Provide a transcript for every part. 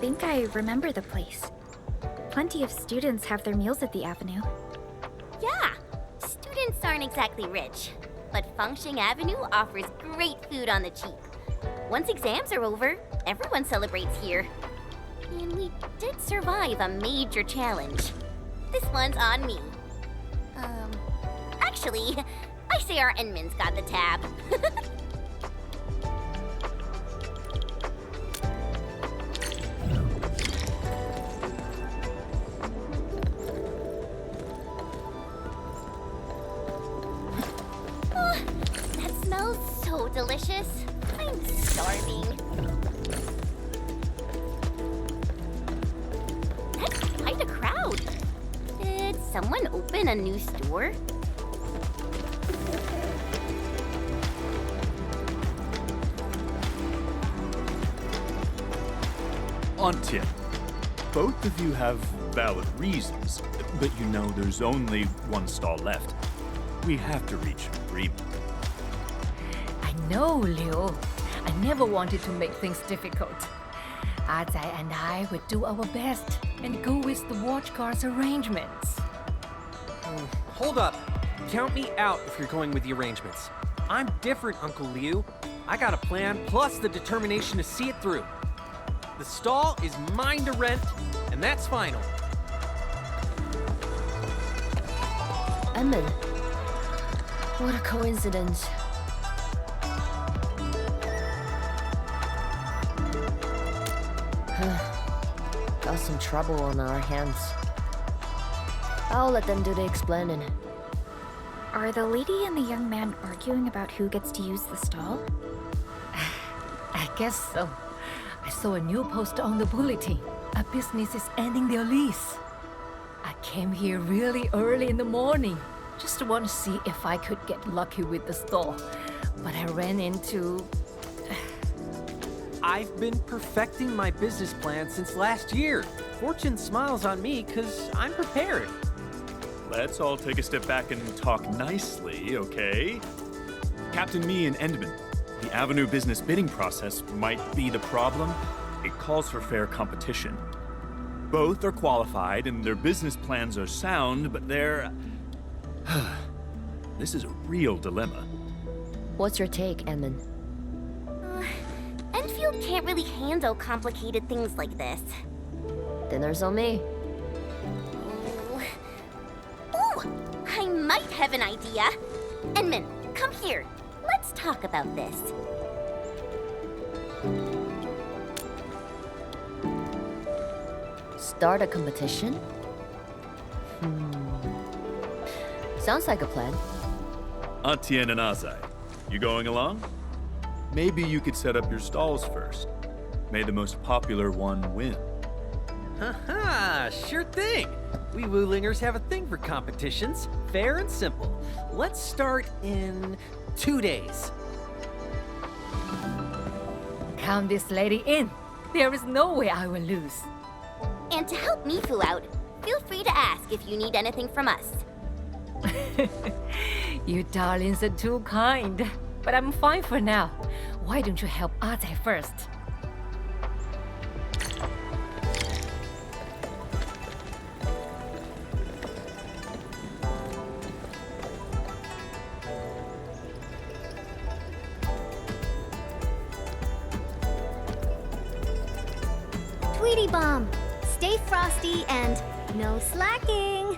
think I remember the place. Plenty of students have their meals at the Avenue. Yeah, students aren't exactly rich, but Fengsheng Avenue offers great food on the cheap. Once exams are over, everyone celebrates here. And we did survive a major challenge. This one's on me. Actually, I say our Enman's got the tab. That smells so delicious. I'm starving. That's quite a crowd. Did someone open a new store? Antien, both of you have valid reasons, but you know there's only one stall left. We have to reach an agreement. I know, Liu. I never wanted to make things difficult. Azai and I would do our best and go with the watch guard's arrangements. Hold up. Count me out if you're going with the arrangements. I'm different, Uncle Liu. I got a plan plus the determination to see it through. The stall is mine to rent, and that's final. Enman. What a coincidence. Got some trouble on our hands. I'll let them do the explaining. Are the lady and the young man arguing about who gets to use the stall? I guess so. I saw a new poster on the bulletin. A business is ending their lease. I came here really early in the morning, just to want to see if I could get lucky with the stall. But I ran into... I've been perfecting my business plan since last year. Fortune smiles on me because I'm prepared. Let's all take a step back and talk nicely, okay? Captain Me and Endman, the Avenue business bidding process might be the problem. It calls for fair competition. Both are qualified and their business plans are sound, but they're... This is a real dilemma. What's your take, Enman? Enfield can't really handle complicated things like this. Dinner's on me. Ooh, I might have an idea. Enman, come here. Let's talk about this. Start a competition? Sounds like a plan. Antien and Azai, you going along? Maybe you could set up your stalls first. May the most popular one win. Haha, sure thing. We Wulingers have a thing for competitions. Fair and simple. Let's start in 2 days. Count this lady in. There is no way I will lose. And to help Mifu out, feel free to ask if you need anything from us. You darlings are too kind. But I'm fine for now. Why don't you help Azai first? Tweety Bomb, stay frosty and no slacking.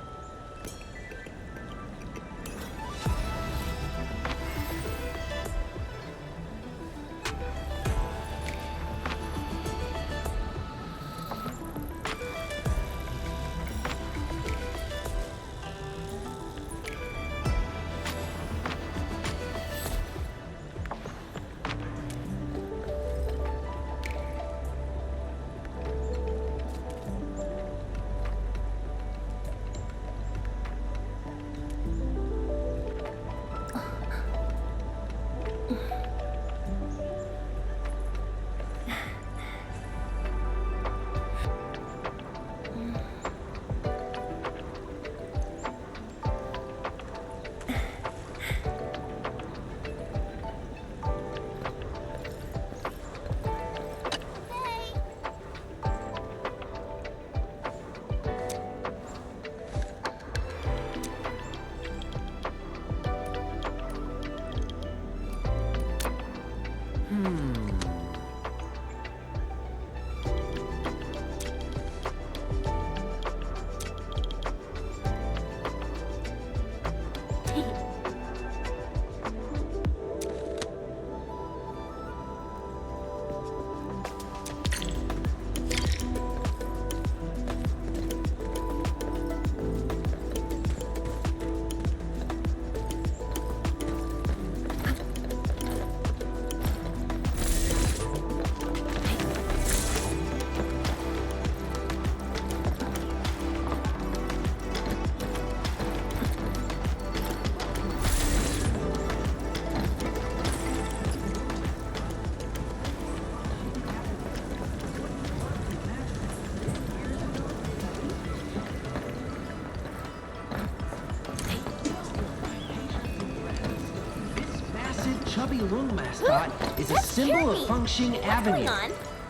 Chubby Loon mascot is a symbol of Fengxing Avenue.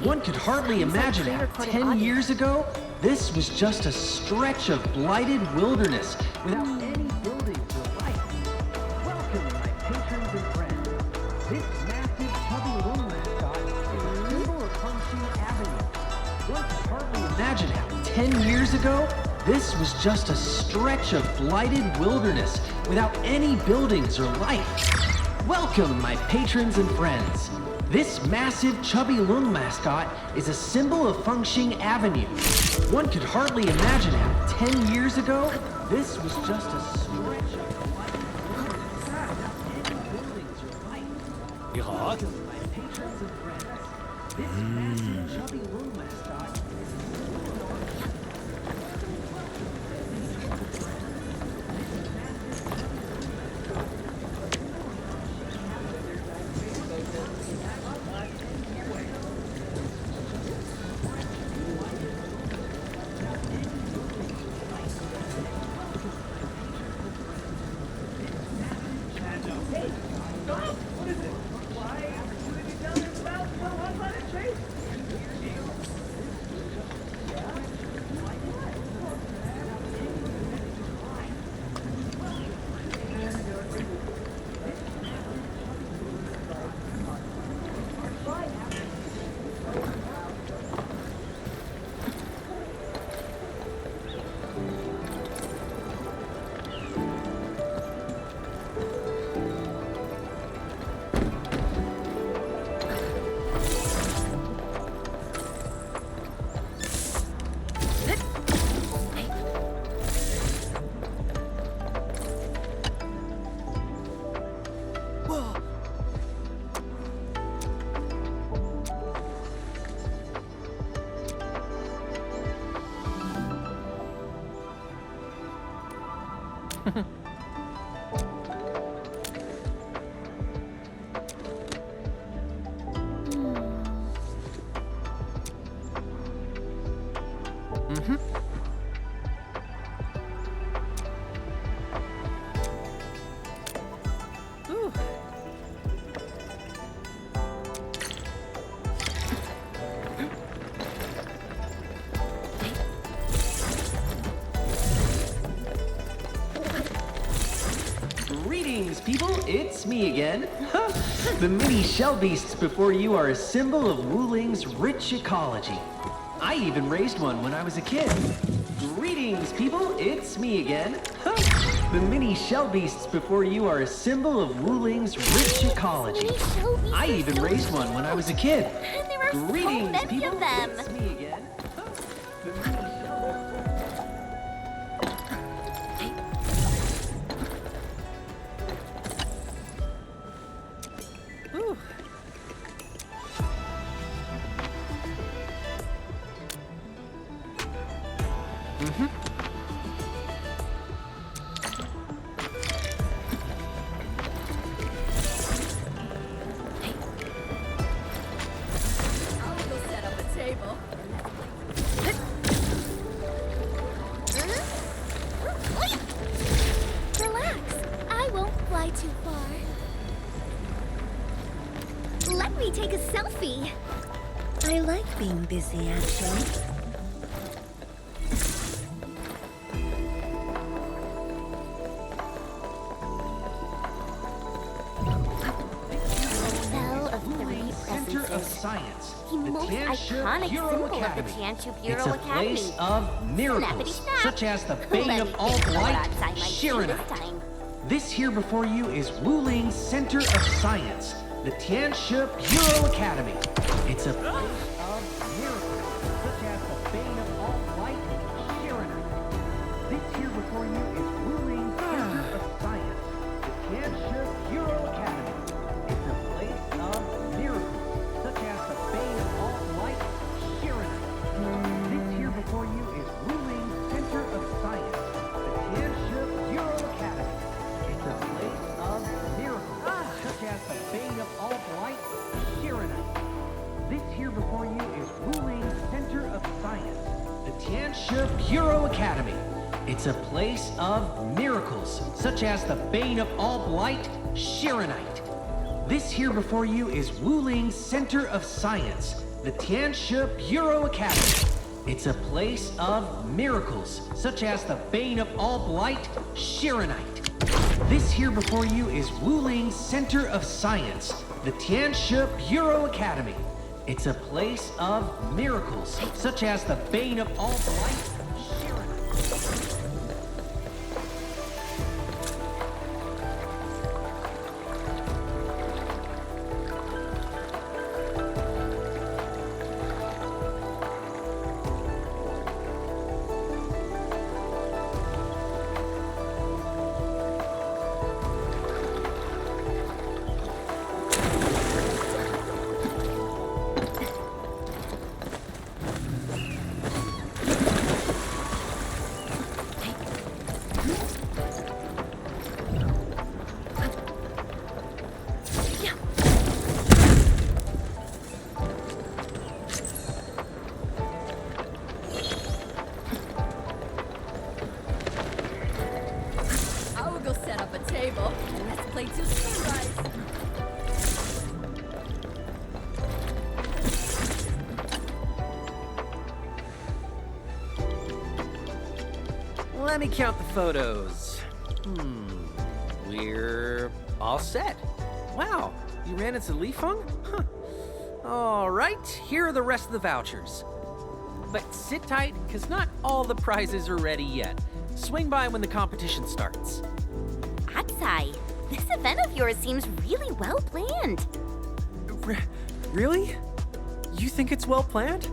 One could hardly imagine how 10 years ago, this was just a stretch of blighted wilderness without any buildings or life. Welcome, my patrons and friends. This massive Chubby Loon mascot is a symbol of Fengxing Avenue. One could hardly imagine how 10 years ago, this was just a stretch of blighted wilderness without any buildings or life. Welcome, my patrons and friends. This massive Chubby Loon mascot is a symbol of Fengxing Avenue. One could hardly imagine how 10 years ago, this was just a stretch of blighted wilderness without any buildings or life. Welcome, my patrons and friends. This massive Chubby Loon mascot is Greetings, people! It's me again. The mini shell beasts before you are a symbol of Wuling's rich ecology. I even raised one when I was a kid. Greetings, people! It's me again. The mini shell beasts before you are a symbol of Wuling's rich ecology. I even raised one when I was a kid. There are Greetings, so many people! of them. It's me again. The mini shell Relax. I won't fly too far. Let me take a selfie. I like being busy, actually. Cell of three Center of presences. Science. The most iconic symbol of the Tianchu It's Bureau a Academy. place of miracles, Snappity snap. such as the Let bane me of all figure out what blight, outside might do this Shiranite. time. This here before you is Wuling Center of Science, the Tianshi Bureau Academy. It's a place of miracles, such as the bane of all light, Shiranite. This here before you is Wuling Center of Science, the Tianshi Bureau Academy. It's a place of miracles, such as the bane of all light, Shiranite. This here before you is Wuling Center of Science, the Tianshi Bureau Academy. It's a place of miracles, such as the bane of all light, Shiranite. This here before you is Wuling Center of Science, the Tianshi Bureau Academy. It's a place of miracles, such as the bane of all blight, Shiranite. This here before you is Wuling Center of Science, the Tianshi Bureau Academy. It's a place of miracles, such as the bane of all blight, Shiranite. This here before you is Wuling Center of Science, the Tianshi Bureau Academy. It's a place of miracles, such as the bane of all blight, Shiranite. Let me count the photos. We're all set. Wow, you ran into Li Feng? Huh. All right, here are the rest of the vouchers. But sit tight, because not all the prizes are ready yet. Swing by when the competition starts. Atsai, this event of yours seems really well planned. Really? You think it's well planned?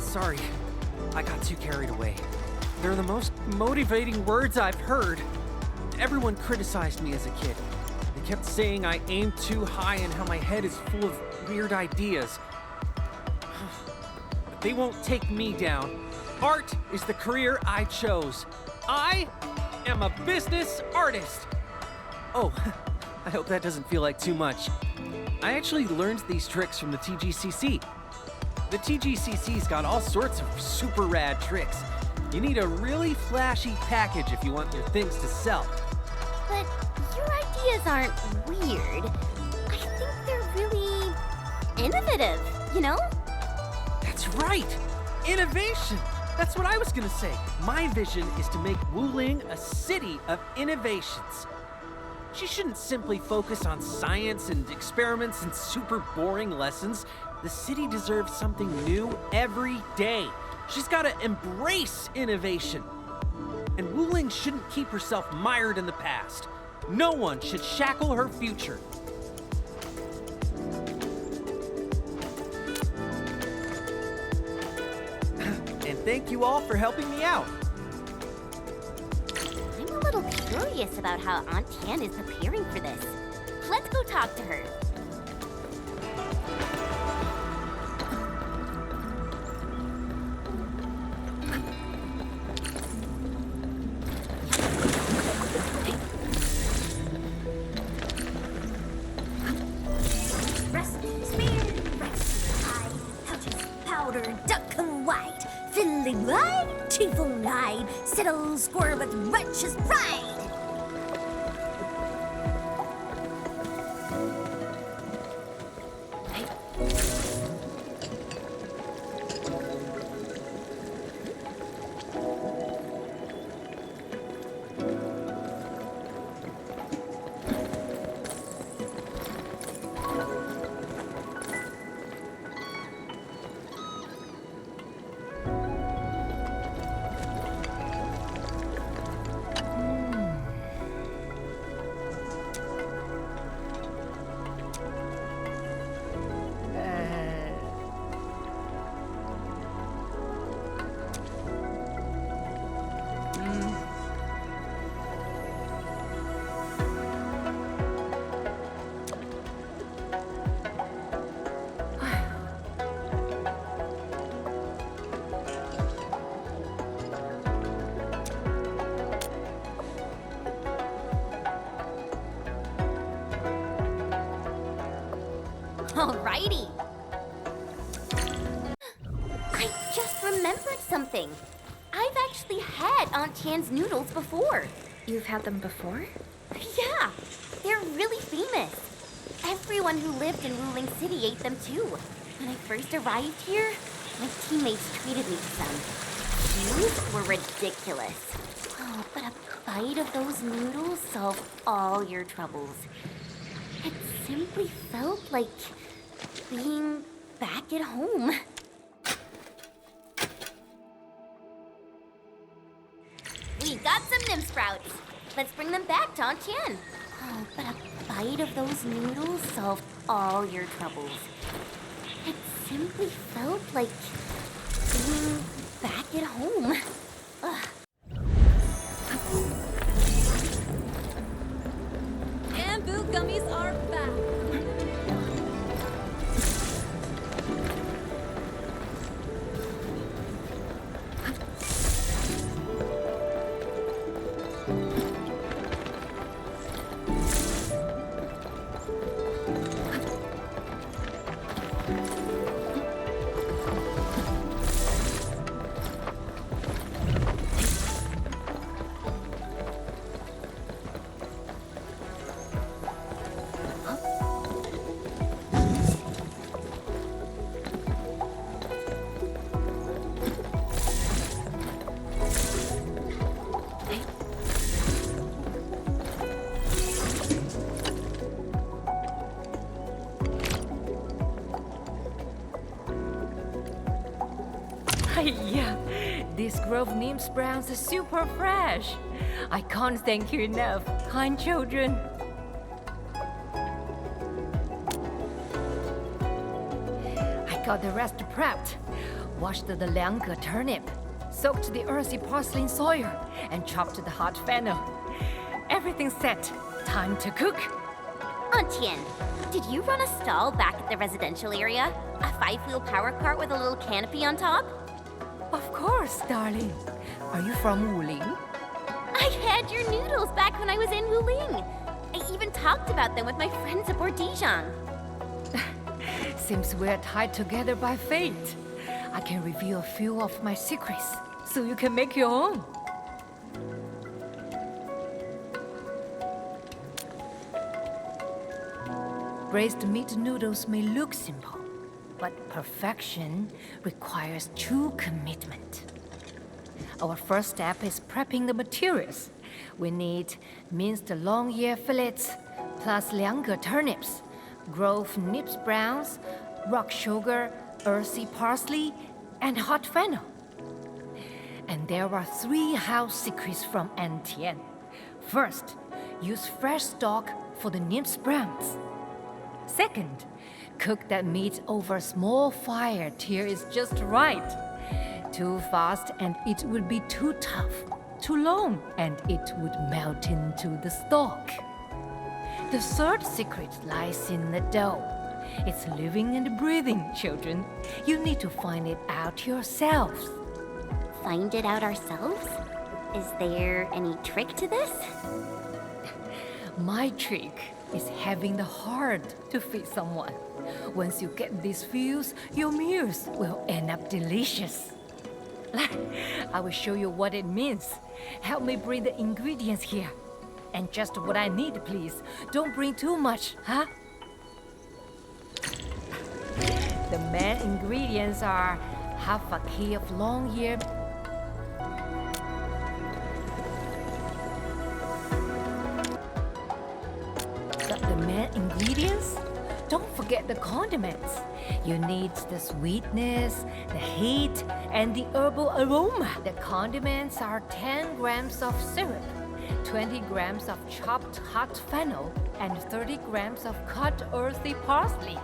Sorry, I got too carried away. They're the most motivating words I've heard. Everyone criticized me as a kid. They kept saying I aim too high and how my head is full of weird ideas. But they won't take me down. Art is the career I chose. I am a business artist. Oh, I hope that doesn't feel like too much. I actually learned these tricks from the TGCC. The TGCC's got all sorts of super rad tricks. You need a really flashy package if you want your things to sell. But your ideas aren't weird. I think they're really innovative, you know? That's right! Innovation! That's what I was gonna say. My vision is to make Wuling a city of innovations. She shouldn't simply focus on science and experiments and super boring lessons. The city deserves something new every day. She's gotta embrace innovation. And Wuling shouldn't keep herself mired in the past. No one should shackle her future. And thank you all for helping me out. I'm a little curious about how Aunt Tian is preparing for this. Let's go talk to her. Settle score with righteous pride. Alrighty. I just remembered something. I've actually had Aunt Chan's noodles before. You've had them before? Yeah, they're really famous. Everyone who lived in Wuling City ate them too. When I first arrived here, my teammates treated me to some. These were ridiculous. Oh, but a bite of those noodles solved all your troubles. It simply felt like being back at home. We got some nymph sprouts. Let's bring them back to Aunt Chan. Oh, but a bite of those noodles solved all your troubles. It simply felt like being back at home. Ugh. Bamboo gummies are back. Yeah, this Grove Neem sprouts are super fresh. I can't thank you enough, kind children. I got the rest prepped. Washed the liangge turnip, soaked the earthy parsley soil, and chopped the hot fennel. Everything's set. Time to cook. Aunt Tian, did you run a stall back at the residential area? A 5-wheel power cart with a little canopy on top? Of course, darling. Are you from Wuling? I had your noodles back when I was in Wuling. I even talked about them with my friends aboard Dijon. Seems we're tied together by fate. I can reveal a few of my secrets, so you can make your own. Braised meat noodles may look simple, but perfection requires true commitment. Our first step is prepping the materials. We need minced long ear fillets, plus liangge turnips, Grove nips browns, rock sugar, earthy parsley, and hot fennel. And there are 3 house secrets from Aunt Tian. First, use fresh stock for the nips browns. Second, cook that meat over a small fire till it's just right. Too fast and it would be too tough. Too long and it would melt into the stock. The third secret lies in the dough. It's living and breathing, children. You need to find it out yourselves. Find it out ourselves? Is there any trick to this? My trick is having the heart to feed someone. Once you get these feels, your meals will end up delicious. I will show you what it means. Help me bring the ingredients here. And just what I need, please. Don't bring too much, huh? The main ingredients are half a key of long ear. The main ingredients? Don't forget the condiments. You need the sweetness, the heat, and the herbal aroma. The condiments are 10 grams of syrup, 20 grams of chopped hot fennel, and 30 grams of cut earthy parsley.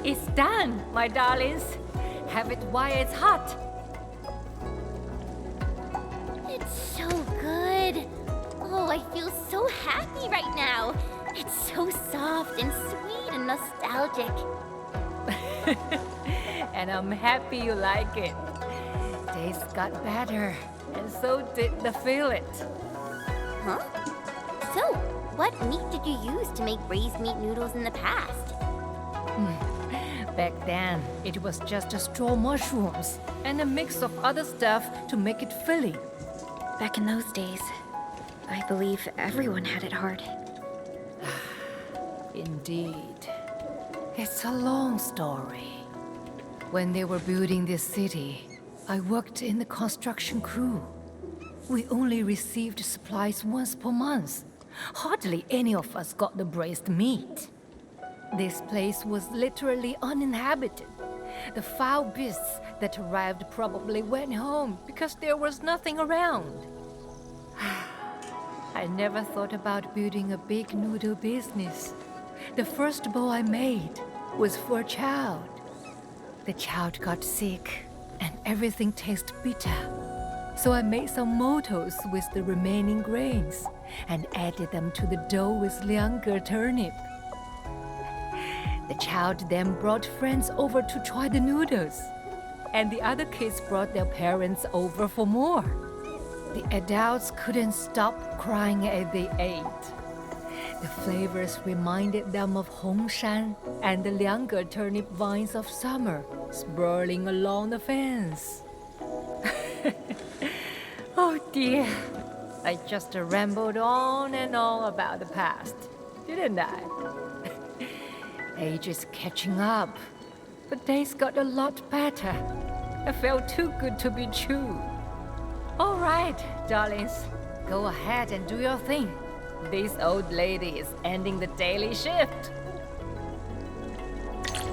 It's done, my darlings. Have it why it's hot. It's so good. Oh, I feel so happy right now. It's so soft and sweet and nostalgic. And I'm happy you like it. Taste got better, and so did the fillet. Huh? So, what meat did you use to make braised meat noodles in the past? Back then, it was just straw mushrooms and a mix of other stuff to make it filly. Back in those days, I believe everyone had it hard. Indeed. It's a long story. When they were building this city, I worked in the construction crew. We only received supplies once per month. Hardly any of us got the braised meat. This place was literally uninhabited. The foul beasts that arrived probably went home because there was nothing around. I never thought about building a big noodle business. The first bowl I made was for a child. The child got sick, and everything tasted bitter. So I made some motos with the remaining grains and added them to the dough with liangge turnip. The child then brought friends over to try the noodles, and the other kids brought their parents over for more. The adults couldn't stop crying as they ate. The flavors reminded them of Hongshan and the liangge turnip vines of summer sprawling along the fence. Oh dear, I just rambled on and on about the past, didn't I? Age is catching up, but days got a lot better. I felt too good to be true. All right, darlings, go ahead and do your thing. This old lady is ending the daily shift.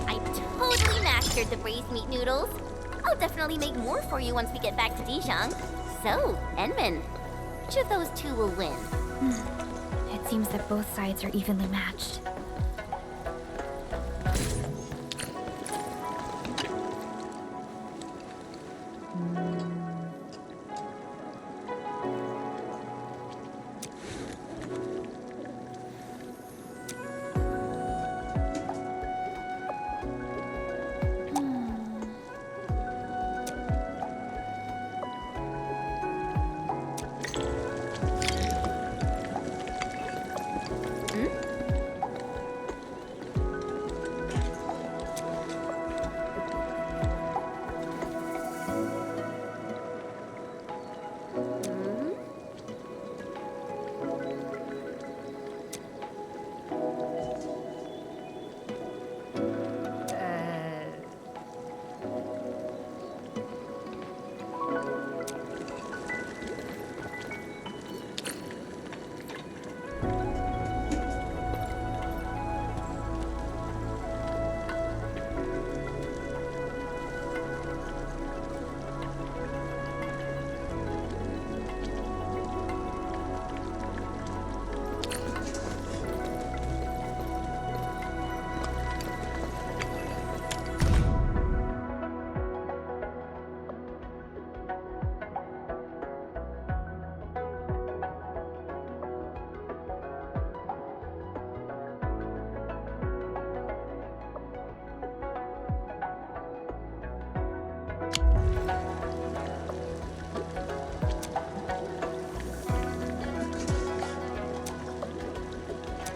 I totally mastered the braised meat noodles. I'll definitely make more for you once we get back to Dijon. So, Enman, which of those two will win? It seems that both sides are evenly matched.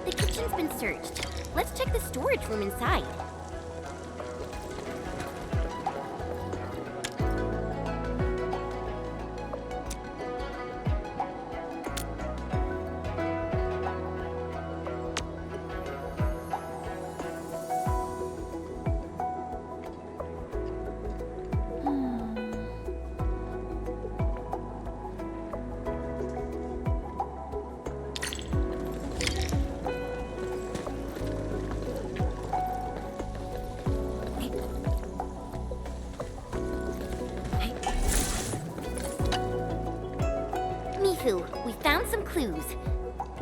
The kitchen's been searched. Let's check the storage room inside. We found some clues.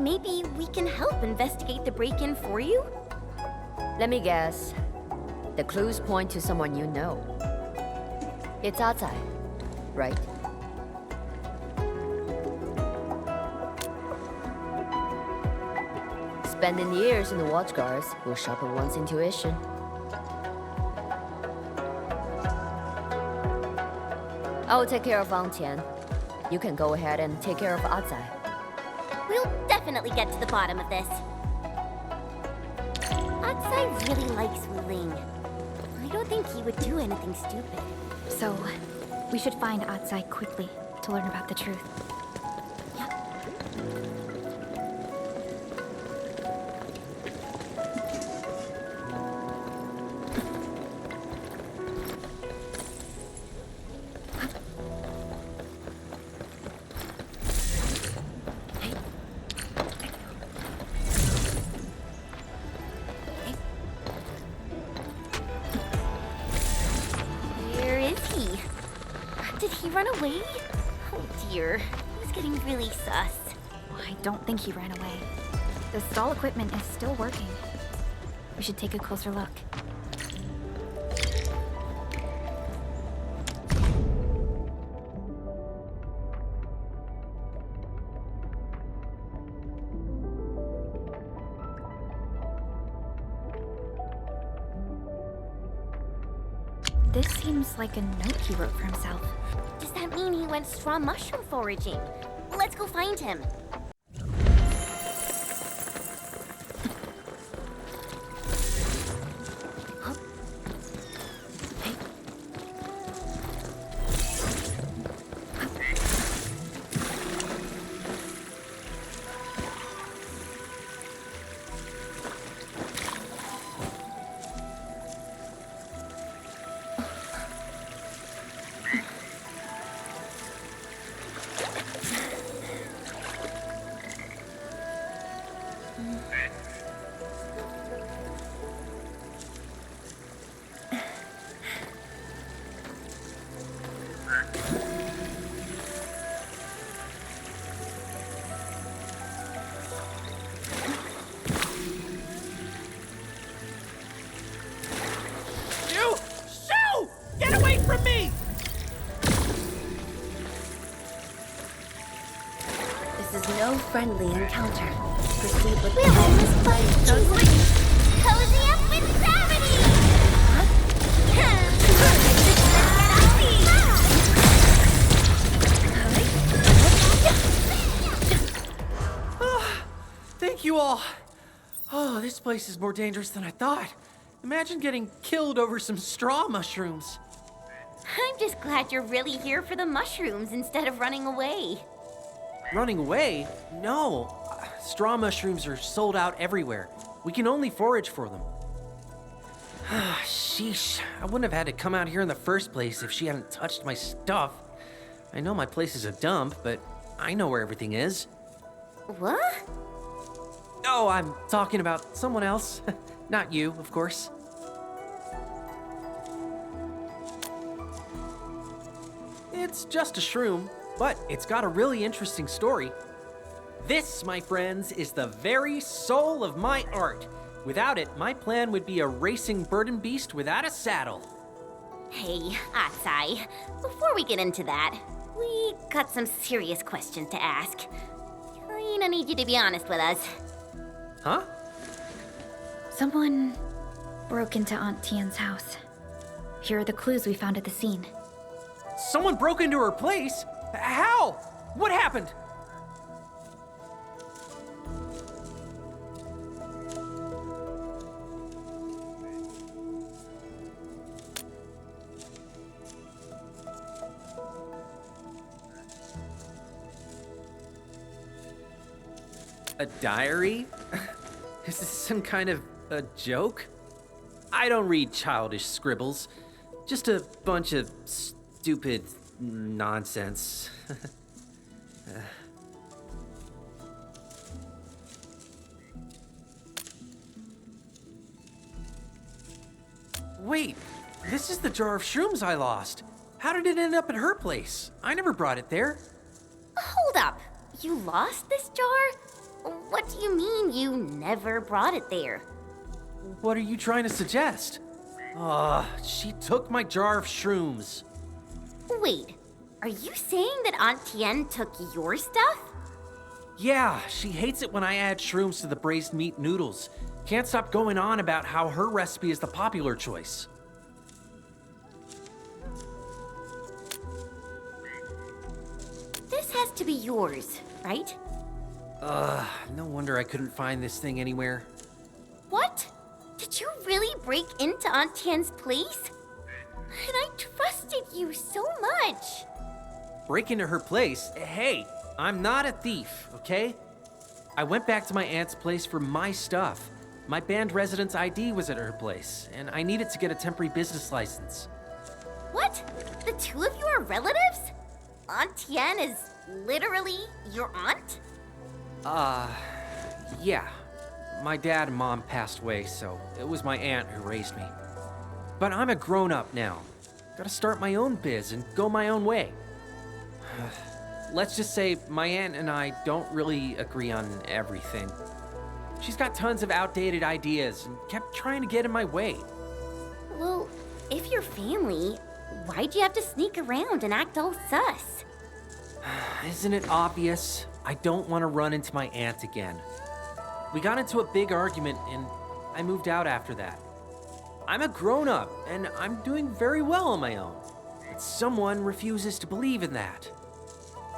Maybe we can help investigate the break-in for you? Let me guess. The clues point to someone you know. It's outside, right? Spending years in the watch guards will sharpen one's intuition. I will take care of Wang Tian. You can go ahead and take care of outside. We'll definitely get to the bottom of this. Atsai really likes Wu Ling. I don't think he would do anything stupid. So, we should find Atsai quickly to learn about the truth. Where is he? Did he run away? Oh dear, he was getting really sus. I don't think he ran away. The stall equipment is still working. We should take a closer look. This seems like a note he wrote for himself. Does that mean he went straw mushroom foraging? Let's go find him. This is no friendly encounter. Proceed with We'll almost find Cozy up with gravity! Thank you all. Oh, this place is more dangerous than I thought. Imagine getting killed over some straw mushrooms. I'm just glad you're really here for the mushrooms instead of running away. Running away? No. Straw mushrooms are sold out everywhere. We can only forage for them. Sheesh. I wouldn't have had to come out here in the first place if she hadn't touched my stuff. I know my place is a dump, but I know where everything is. What? Oh, I'm talking about someone else. Not you, of course. It's just a shroom, but it's got a really interesting story. This, my friends, is the very soul of my art. Without it, my plan would be a racing burden beast without a saddle. Hey, Atsai, before we get into that, we got some serious questions to ask. I need you to be honest with us. Huh? Someone broke into Aunt Tian's house. Here are the clues we found at the scene. Someone broke into her place? How? What happened? A diary? Is this some kind of a joke? I don't read childish scribbles. Just a bunch of stupid nonsense. Wait, this is the jar of shrooms I lost. How did it end up at her place? I never brought it there. Hold up. You lost this jar? What do you mean you never brought it there? What are you trying to suggest? She took my jar of shrooms. Wait, are you saying that Aunt Tien took your stuff? Yeah, she hates it when I add shrooms to the braised meat noodles. Can't stop going on about how her recipe is the popular choice. This has to be yours, right? No wonder I couldn't find this thing anywhere. What? Did you really break into Aunt Tien's place? And I trusted you so much. Break into her place? Hey, I'm not a thief, okay? I went back to my aunt's place for my stuff. My band residence ID was at her place, and I needed to get a temporary business license. What? The two of you are relatives? Aunt Tien is literally your aunt? Yeah. My dad and mom passed away, so it was my aunt who raised me. But I'm a grown-up now. Gotta start my own biz and go my own way. Let's just say my aunt and I don't really agree on everything. She's got tons of outdated ideas and kept trying to get in my way. Well, if you're family, why'd you have to sneak around and act all sus? Isn't it obvious? I don't want to run into my aunt again. We got into a big argument and I moved out after that. I'm a grown-up and I'm doing very well on my own. But someone refuses to believe in that.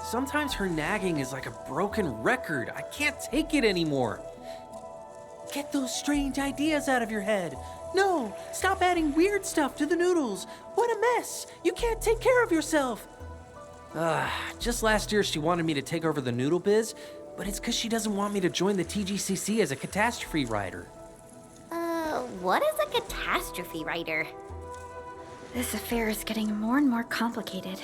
Sometimes her nagging is like a broken record. I can't take it anymore. Get those strange ideas out of your head. No, stop adding weird stuff to the noodles. What a mess. You can't take care of yourself. Just last year she wanted me to take over the noodle biz, but it's because she doesn't want me to join the TGCC as a catastrophe rider. What is a catastrophe rider? This affair is getting more and more complicated.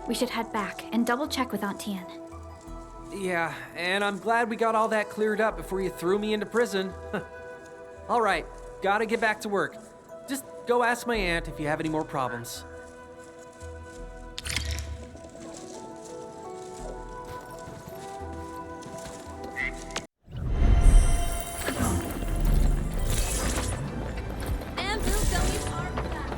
We should head back and double check with Aunt Tien. Yeah, and I'm glad we got all that cleared up before you threw me into prison. All right, gotta get back to work. Just go ask my aunt if you have any more problems. Bamboo gummies are back.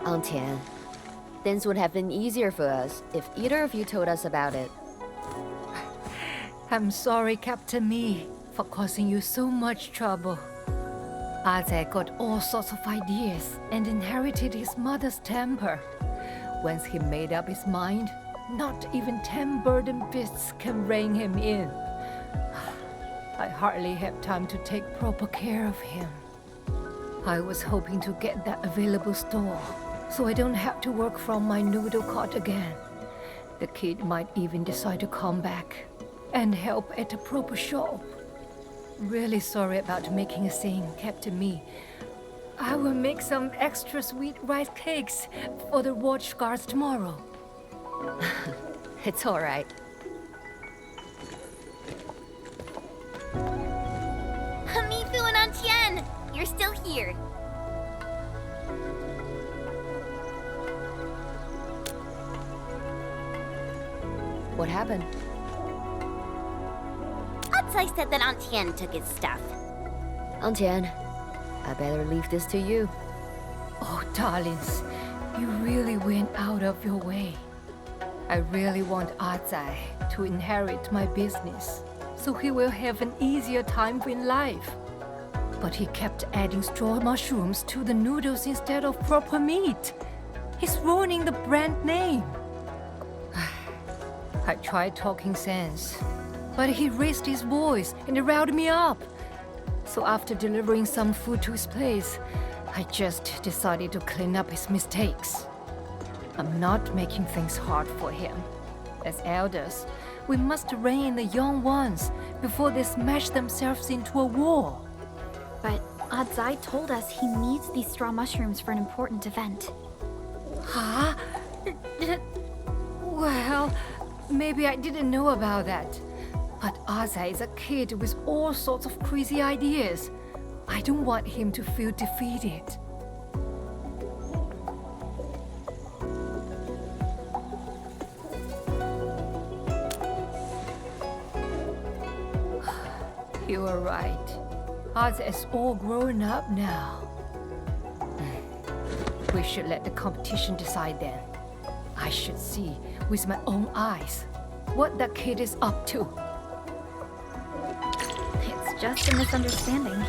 Aunt Tien, things would have been easier for us if either of you told us about it. I'm sorry, Captain Me, for causing you so much trouble. Azai got all sorts of ideas and inherited his mother's temper. Once he made up his mind, not even 10 burden beasts can rein him in. I hardly have time to take proper care of him. I was hoping to get that available store, so I don't have to work from my noodle cart again. The kid might even decide to come back and help at a proper shop. Really sorry about making a scene, Captain Me. I will make some extra sweet rice cakes for the watch guards tomorrow. It's all right. Mifu and Aunt Tien, you're still here. What happened? Atsai said that Aunt Tien took his stuff. Aunt Tien, I better leave this to you. Oh, darlings, you really went out of your way. I really want Azai to inherit my business, so he will have an easier time in life. But he kept adding straw mushrooms to the noodles instead of proper meat. He's ruining the brand name. I tried talking sense, but he raised his voice and riled me up. So after delivering some food to his place, I just decided to clean up his mistakes. I'm not making things hard for him. As elders, we must rein in the young ones before they smash themselves into a wall. But Adzai told us he needs these straw mushrooms for an important event. Huh? maybe I didn't know about that. But Asa is a kid with all sorts of crazy ideas. I don't want him to feel defeated. You are right. Asa is all grown up now. We should let the competition decide then. I should see with my own eyes what that kid is up to. It's just a misunderstanding.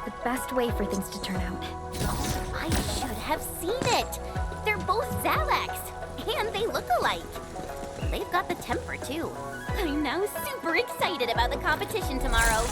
The best way for things to turn out. Oh, I should have seen it. They're both Zalax, and they look alike. They've got the temper too. I'm now super excited about the competition tomorrow.